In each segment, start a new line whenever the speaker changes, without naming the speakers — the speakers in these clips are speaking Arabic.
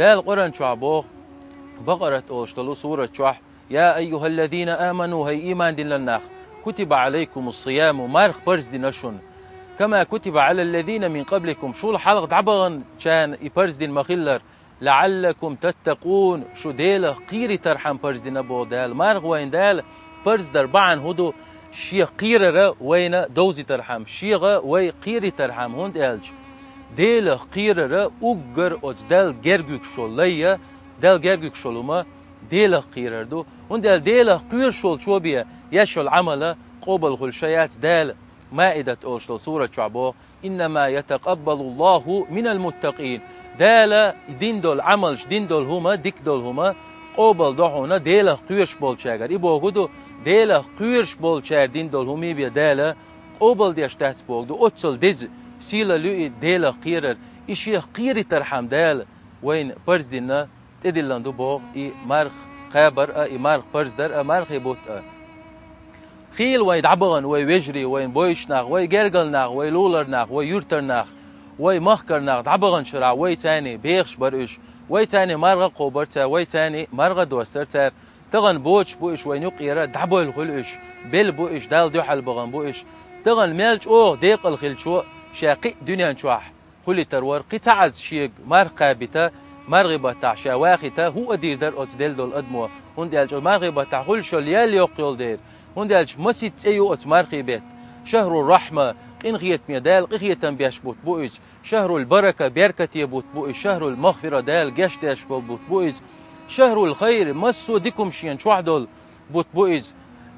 دال قرن شعبوه بقرة أوشتلو سورة شح يا أيها الذين آمنوا هي إيمان دين لناخ كتب عليكم الصيام مارخ برز دي نشون كما كتب على الذين من قبلكم شو الحلق دعبغن كان يبرز دين مخلر لعلكم تتقون شو ديله قيري ترحم برز دين أبو دال مارغ وين دال برز دربعن هدو شي قيرة وين دوزي ترحم شيغة وي قيري ترحم هند ألج ديله قيرة أجر أج دال جرجوك شولية دال جرجوك شولوما ديله قيرة دو هند ديله قير شول شو بيه يشول عمله قبل كل شيات دال مائدة أولشتل سورة شعبو إنما يتقبل الله من المتقين دال دين دول عملش دين دول هما ديك دول هما قبل دهونا ديله قيرش بول شاگر إبو هدو ديله قيرش بول شاگر دين دول همي بيا داله قبل ديش تحت بوغ دو أتصل ديز سيلا لوي ديله قيرر إشي قيري ترحم دال وين برز دينا تدلن دو بوغ إي مارخ خابر إي مارخ برز در مارخ يبوت خيل وين دعبغن وين وجري وين بويش ناغ وين جرجل ناغ وين لولر ناغ وين يورتر ناغ وين مخكر ناغ دعبغن شرع وين تاني بيخش برش وين تاني مرغة قوبرتا وين تاني مرغة دوسترتر تغن بوش بوش وين يقيرا دعبو الخلش بيل بوش دال دوحل بغن بوش تغن مالج ديق الخلشو شاقي دنيا نشوح خلي ترور قطعز شيق مرقة بتا مرغبة تاع شواختا هو أدير در أتدل دول أدمو هندي الج مرغبة تاع خلشو ليال يقيل دير هندي الج مسيت أيو أتمرقي بيت شهر الرحمة إن غيت ميدال قية بيشبوت بوئز شهر البركة بيركة يبوت بوئز شهر المغفرة دال جشت يشبوت بوئز شهر الخير مسو ديكم شين شوحدول بوت بوئز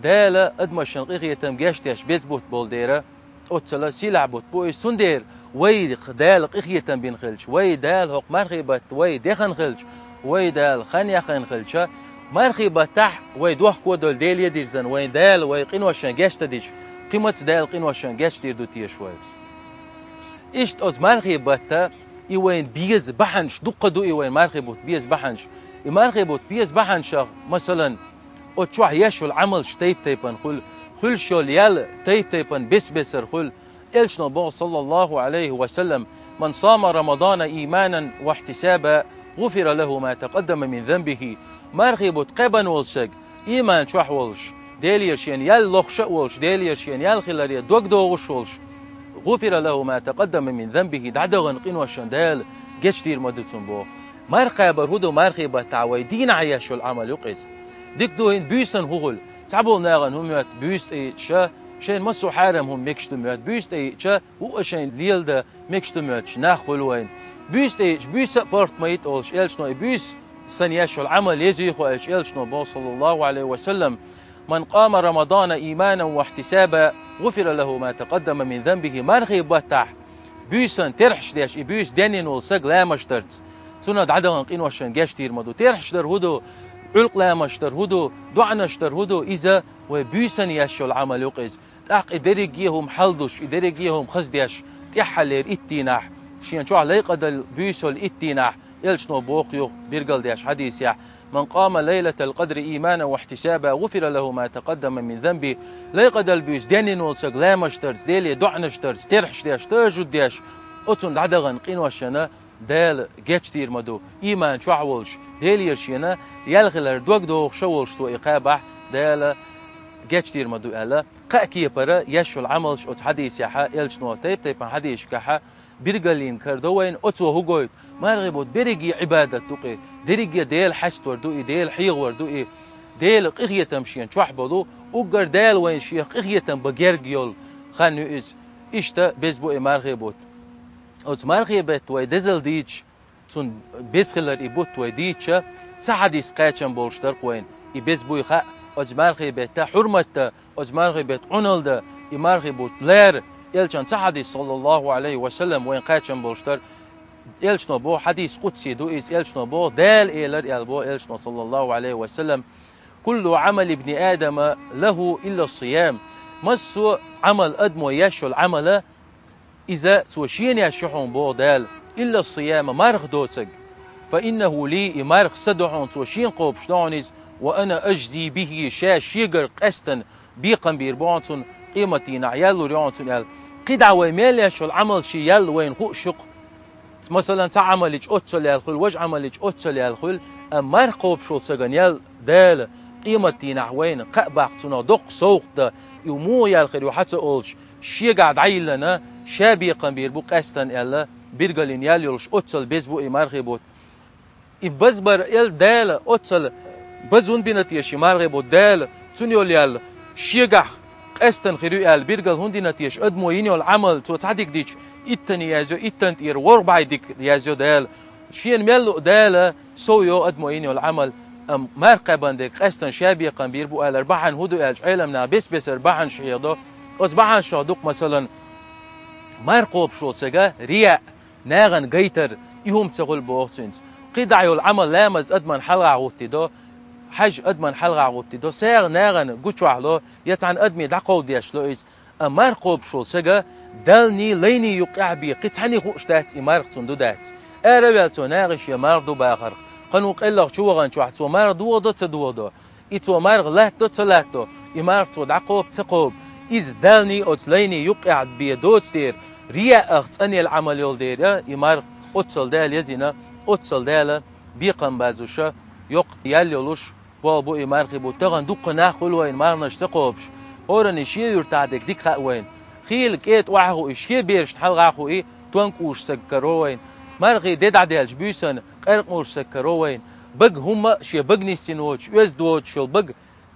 دال أدمشن قية جشت يشبز بوت بول ديرة أتسلا سيلع بوت بوئز سندير وي دال قية بينخلش وي دال هق مرغبة وي دخن خلش وي دال خن يخن خلشة مرغبة تح وي دوح كودول ديل يديرزن وي دال وي قينوشن جشت ديش قيمة دال قينوشن جشت يردو تيشوي إشت أز مرغبة إيوين بيز بحنش دقدو إيوين مرغبوت بيز بحنش مرغبوت بيز بحنش مثلا أتشوح يشو العمل شتيب تيبن خل شو ليال تيب تيبن بس بسر خل إلش نبو صلى الله عليه وسلم من صام رمضان إيمانا واحتسابا غفر له ما تقدم من ذنبه مرغبوت قبن والسج إيمان شوح والش ديليرشين يال لخش والش ديليرشين يال خلاريا دوق دوغش والش غفر له ما تقدم من ذنبه دعدغن قنوشن دال جشتير مدتون بو مرقى برهدو مرغبة تعوي دين عياشو العمل يقيس ديك دوهن بيسن هغل تعبول ناغن هم بيست اي شا شين مسو حارم هم مكشتمات بيست اي شا هو شين ليل دا مكشتمات ناخل وين بيست اي بيس بارت ميت اولش إلشنو بيس سنياشو العمل يزيخو ايش إلشنو بو صلى الله عليه وسلم من قام رمضان إيمانا واحتسابا غفر له ما تقدم من ذنبه مرغبة تح بيسن ترحش ديش بيس دنين والسق لا مشترت سنة عدغن قينوشن جاشتير مدو ترحش در هدو علق لا مشتر هدو دعنشتر هدو إذا وبيسن يشو العمل يقيز تحق إدريجيهم حلدش إدريجيهم خزديش تحلير إتيناح شين شو على قدر بيسول إتيناح يلشنو بوقيو بيرجل ديش حديث يا من قام ليلة القدر إيمانا واحتسابا غفر له ما تقدم من ذنبه ليقد البيس دينين والسق لا مشترز ديلي دعنشترز ترحش ديش ترجد ديش أتون دعدغن قينوشنا دال جاتشتير مدو إيمان شعولش ديل يرشينا يلغلر دوق دوغ شولش تو إقابح دال جاتشتير مدو ألا قاكي برا يشو العملش أت حديث يحا إلش نو تيب تيب حديث كحا بيرجلين كردوين أتو هوجويت مرغبوت بيرجي عبادة توقي درجي ديل حست وردوئي ديل حيغ وردوئي ديل قيغية تمشين شوح بدو أجر دال وين شيخ قيغية بجرجيول خانو إز إشتا بيزبوئي مرغبوت أوت مرغبت ويدزل ديتش تون بيسخلر إبوت ويديتش سحديس قاتشن بولشتر قوين إبيزبوي خا أوت مرغبت حرمت أوت مرغبت عنلد إمرغبوت لير إلشان سحديس صلى الله عليه وسلم وين قاتشن بولشتر إلشنو بو حديث قدسي دو إز إلشنو بو دال إيلر إلبو إلشنو صلى الله عليه وسلم كل عمل ابن آدم له إلا الصيام مسو عمل أدمو يشو العمل إذا توشين يشحون بو دال إلا الصيام مرخ دوتك فإنه لي مرخ سدحون توشين قوب شدونيز وأنا أجزي به شاش يقر قستن بيقن بيربونتون قيمتي نعيال ريونتون قدع ويميل يشو العمل شي يل وين خو شق مثلا تعملج أتصل يالخل وج عملج أتصل يالخل أمر قوب شو سجنيال دال قيمتي نحوين قبعتنا دق سوق ده يمو يالخل وحتى أولش شيء قاعد عيلنا شابي قنبير بو قستن إلا بيرجلين ياليولش أتصل بيزبو إمارغبوت إبزبر إل دال أتصل بزون بنتيش إمارغبوت دال تونيول يال شيء قاعد قستن خيرو يال بيرجل هندي نتيش أدمو ينيول عمل تو تعديك ديش إتن يازو إتن تير وربع ديك يازو دال شين ميلو دال سويو أدمو ينيول عمل مرقبا ديك قستن شابي قنبير بو أل أربعن هدو ألج علمنا بس أربعن شهيدو أصبحن شادوك مثلا مرقوب شو سجا رياء ناغن جيتر يهم تقول بوقتنز قدعيو العمل لامز أدمن حلقة عوتيدو حج أدمن حلقة عوتيدو سير ناغن قوتشوح له يتعن أدمي دعقو ديش له إيش مرقوب شو سجا دلني ليني يقع بي قطعني خوشتات إمارقتون دودات أربيلتو ناغش يماردو باخر قنو قلق شو غن شو حتو مار دو تدو إتو مارغ لا تلاتو إمارقتو دعقوب تقوب إز دلني أتليني يقع بي دوت دير رياء أخت أني العمل يول دير يا إمارغ أتصل دال يزينا أتصل دال بيقن بازوشا يق ياليولوش بو إمارغ بو تغن دوق ناخل وين مارنش تقوبش أورني شي يرتعدك ديك خاوين خيل كيت وعهو إشي بيرش حلقاخو إيه تونكوش سكروين مرغي ديد عدالج بيسن قرقوش سكروين بق هم شي بق نيسين ووش يز دوش شل بق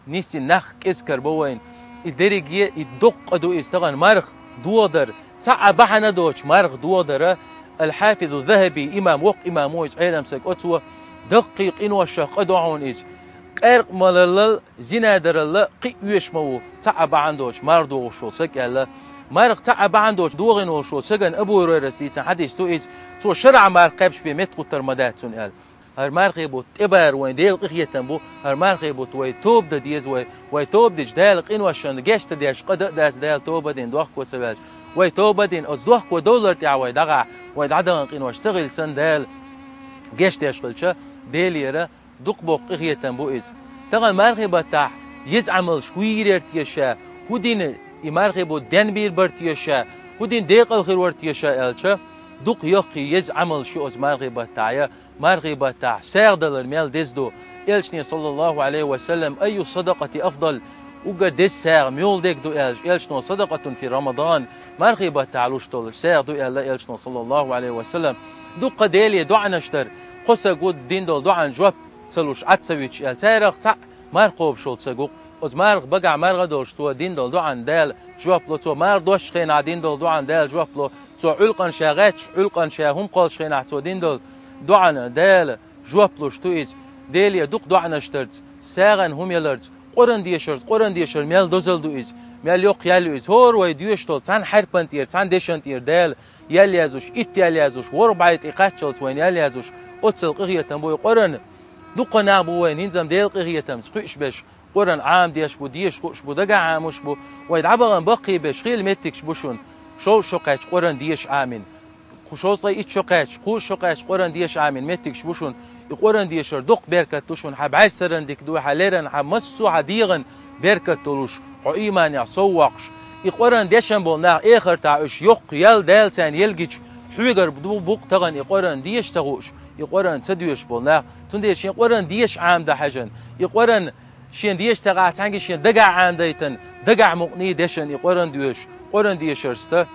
نيسين نخ كسكر بوين الدرجية الدق أدو استغن مرخ دوادر تع بحنا دوش مرخ دوادر الحافظ الذهبي إمام وق إمام ويز علم سك أتوا دقيق إنو الشق أدوعون إيش قرق ملل زنادر الله قي يشمو تع بعندوش مردو وشو سك الله مرخ تع بعندوش دوغن وشو سجن أبو رئيس حديث تو إيش تو شرع مرقبش بمت قطر مداتون قال هر مرخي بوت إبر وين ديل قيتن بو هر مرخي بوت وين توب ده ديز وين توب ديش دال قين وشان جشت ديش قد داس دال توب دين دوخ كو سباج وين توب دين أز دوخ كو دولار تاع وين دقع وين عدن قين وش سغل سن دال جشت ديش قلشة ديل يرا دق بوق قيتن بو إز تغن مرخي بتاع يزعمل شوير ارتيشا هودين مرخي بوت دين بير برتيشا هودين ديق الخير ورتيشا الشا دق يقي يزعمل شو أز مرخي بتاعيا مرغبة تاع ساردل المال دزدو إلشني صلى الله عليه وسلم أي صدقة أفضل وقد دس ساغ ميول ديك دو إلشنو صدقة في رمضان مرغبة تاع لوشتول ساغ دو إلشنو صلى الله عليه وسلم دو قديلي دو عنشتر قصة قد دين دول دو عن جواب تسلوش عتسويتش سارغ تاع مرقوب شول تسقوق أز مرغ بقع مرغ دولش تو دين دول دو عن دال جواب لو تو مر دوش خينا دين دول دو عن دال جواب لو تو علقن شاغاتش علقن شاهم قال خينا تو دين دول دعنا دال جوابلوش تويز داليا دوق دعنا شترت ساغن هم يلرت قرن ديشر ميل دوزل دويز ميل يوق يالويز هور ويديوشتول تان حربنتير تان ديشنتير دال ياليازوش ياليازوش وربعيت إقاتشلت وين ياليازوش أتل قغية تنبوي قرن دوق نابو وين هنزم دال قغية تمس قيش بش قرن عام ديش بو ديش قوش بو دقع عاموش بو ويدعبغن بقي بش خيل متكش بوشون شو قاش قرن ديش عامين خوشوصي إيش شقاش خوش شقاش قرن ديش عامين متكش بوشون يقرن ديشر دق بركة توشون حب عسرن ديك دو حليرن حب مسو عديغن بركة تولوش حو إيمان يعصوقش يقرن ديشن بولنا آخر تعيش يق يل دال تان يلجيش حويجر بدو بوق تغن يقرن ديش تغوش يقرن تديش بولنا تنديش يقرن ديش عام ده حجن يقرن شين ديش تقع تانجي شين دقع عام ديتن دقع مقني ديشن يقرن ديش قرن ديشرسته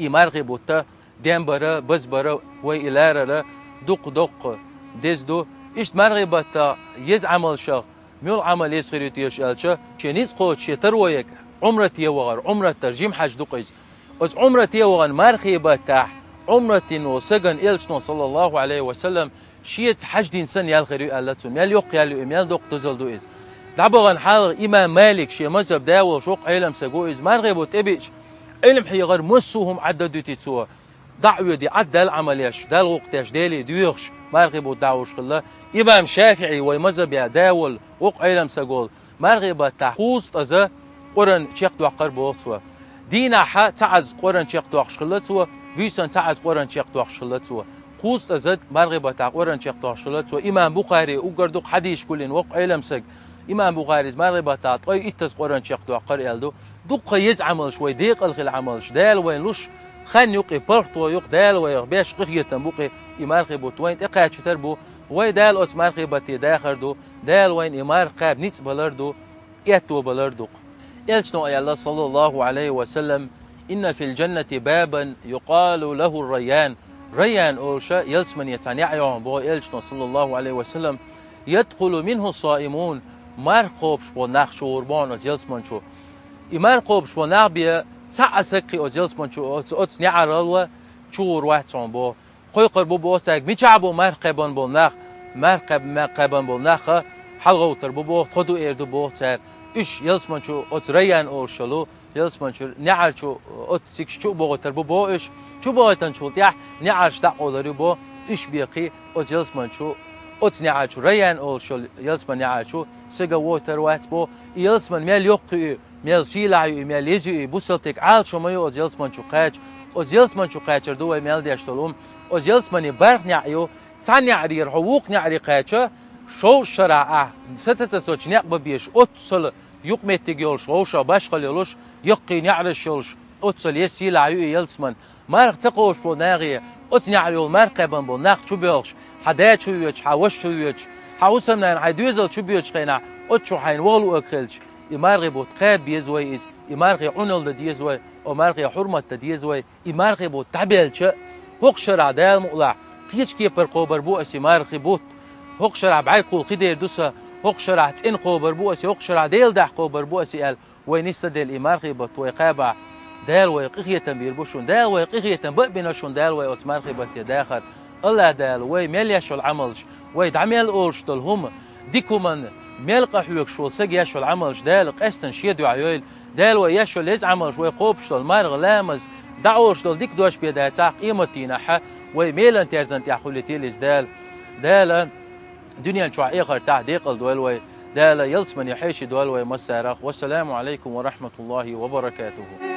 إمارغي بوتا دم برا بز برا وإلارة دق دزدو إيش مرغبة تا يزعمل شغ ميول عمل يسخريتيش ألشة شنيز قوت شترويك عمرتي وغر عمرة ترجيم حج دقيز أز عمرتي وغن مرغبة تا عمرتي وسجن إلشنا صلى الله عليه وسلم شيت حج دين سن يالخيري ألتهم يال يق يال يال دق تزل دويز دعبغن حال إمام مالك شي مذهب داول شوق علم سجويز مرغبة تبيش علم حي غير مسوهم عددوا تسوا دعوة دي عدل عمليش دال وقتاش دالي ديوخش مرغب دعوش خلا إمام شافعي ومذهب يا داول وق علم سجول مرغب تحوز أذا قرن شيخ دوقر بوقتوا دينا ح تعز قرن شيخ دوقش خلا سوا بيسن تعز قرن شيخ دوقش خلا سوا خوز أذا مرغب تاع قرن شيخ دوقش خلا سوا إمام بخاري وقردوق حديث كلين وق علم سج إمام بخاري مرغب تاع طي إتس قرن شيخ دوقر يلدو دق يزعمل شوي ديق الخل عملش دال وين لوش خان يقي برتو يق دال ويغبيش قخية تنبوقي إمارخي بوتوين تقاعد شتربو وي دال أوت مارخي باتي داخر دو دال وين إمار قاب نيتس بلردو إيتو بلردو إلشنو أي الله صلى الله عليه وسلم إن في الجنة بابا يقال له الريان ريان أولشا يلسمن يتعنيعيون بو إلشنو صلى الله عليه وسلم يدخل منه الصائمون مارقوبش بو ناخ شوربون أجلسمن شو إمارقوبش بو ناخبيا تعسكي أجلسمن شو أتس نعرالوا شور واتسون بو خوي قربو بو تاك ميشعبو مرقبان بو ناخ مرقبان بو ناخ حلغو تربو بو خدو إردو بو تاك إيش يلسمن شو أت ريان أولشلو يلسمن شو نعر شو أت سيك شو بو تربو بو إيش شو بو تنشول تيح نعر شتاق أولاري بو إيش بيقي أت يلسمن شو أت نعر شو ريان أولشل يلسمن نعر شو سيجا ووتر وات بو يلسمن ميل يقي ميل شيلعي ميل يزي بوسلتك عال شو مايو أت يلسمن شو قاج أت يلسمن شو قاج ردوه ميل ديشتلوم أت يلسمن برق نعيو تان نعري حقوق نعري قاجة شو شرعه ستتسوش نقب بيش أتصل يقمت تجيل شوشة باشقل يلوش يقي نعرش يلوش أتصل يسيل عيو يلسمن مارق تقوش بو ناغي أتنعريو مرقبا بو ناق شو بيوش حدات شو يوش حوش شو يوش حوسم نان حيدوزل شو بيوش قينا أتشو حين والو أكلش إمارغي بو تقاب بيزوي إز إمارغي عنل ديزوي ومارغي حرمة ديزوي إمارغي بو تعبيلش هوق شرع دال مقلع قيش كيبر قوبر بو أسي مارغي بوت هوق شرع بعيد قول خدير دوسا هوق شرع تين قوبر بو أسي هوق شرع ديل دح قوبر بو أسي قال وينيسا ديل إمارغي بوت ويقابع دال ويقيخية بيربوشون دال ويقيخية بقبناشون دال ويأتمارغي بوت داخل الله دال وي ميل يشو العملش وي دعميل أولش دل هم ديكو من ميل قحوك شو سج يشو العملش دال قستن شيدو عيول دال ويشو ليز عملش ويقوبش دل مارغ لامز دعوش دل ديك دوش بيدا تاق قيمتينا ح وي ميلان تيرزن تاخولتي ليز دال دنيا شو عيقر تعديق الدول وي دال يلسمن يحيش دول وي مسارخ والسلام عليكم ورحمة الله وبركاته.